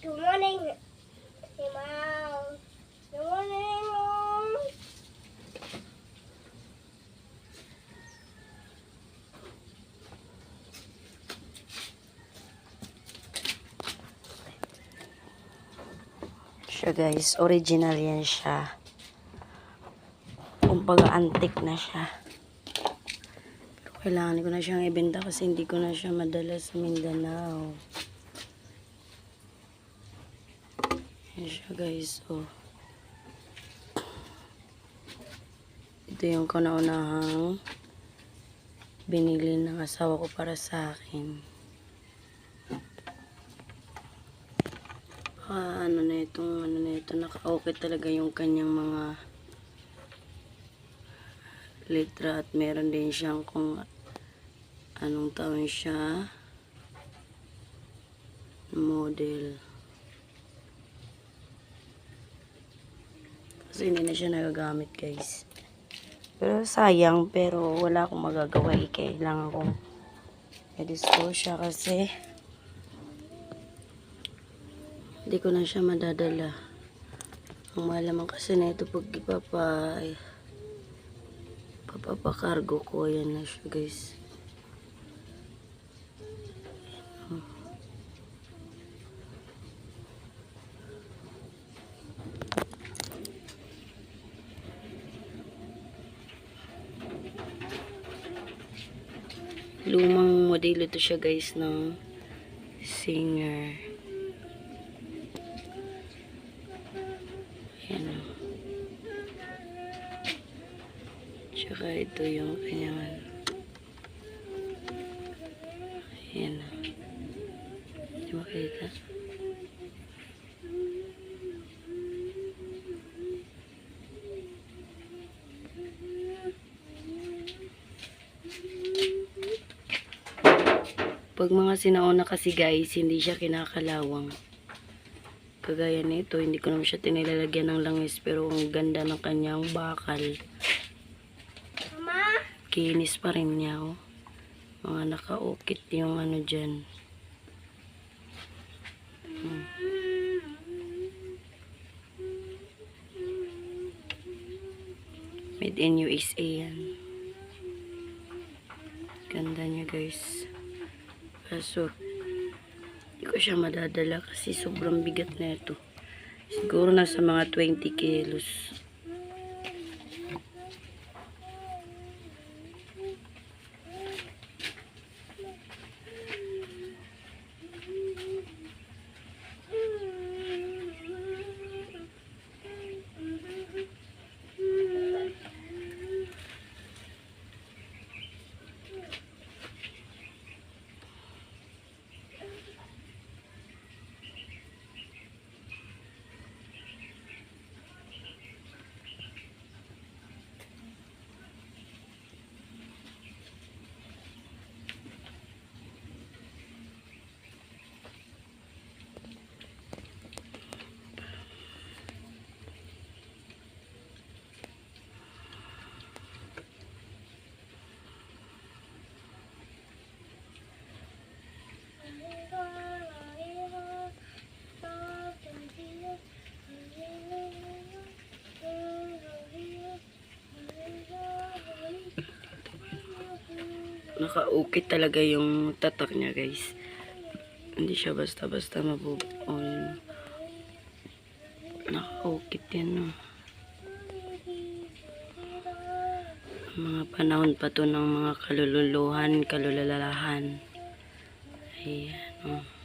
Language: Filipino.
Good morning, si Mom. Good morning, Mom. Siya guys, original yan siya. Kumbaga antique na siya. Pero kailangan ko na siyang ibenta kasi hindi ko na siya madala sa Mindanao. Yan siya guys, oh. Ito yung kauna-unahang binili ng asawa ko para sa akin. Ano na ito, naka-okay talaga yung kanyang mga letra at meron din siyang kung anong taon siya, model. Kasi hindi na siya nagagamit guys. Pero sayang, pero wala akong magagawa. Kailangan kong i-dispose siya kasi hindi ko na siya madadala. Ang malaman kasi na ito pag papakargo ko. Ayan na siya guys. Lumang modelo to siya guys ng Singer. Ayan o. Tsaka ito yung kanyang ayan o. Hindi makita. Pag mga sinauna kasi guys, hindi siya kinakalawang. Kagaya nito, hindi ko naman siya tinilalagyan ng langis, pero ang ganda ng kanyang bakal. Mama? Kinis pa rin niya, oh. Mga nakaukit yung ano dyan. Made in USA yan. Ganda niya guys. Kaso, hindi ko siya madadala kasi sobrang bigat na ito. Siguro nasa mga 20 kilos. Nakaukit talaga yung tatak niya guys. Hindi siya basta-basta mabubuo. Nakaukit yan, no. Mga panahon pa to ng mga kalululuhan, kalulalahan. Ayan, oh.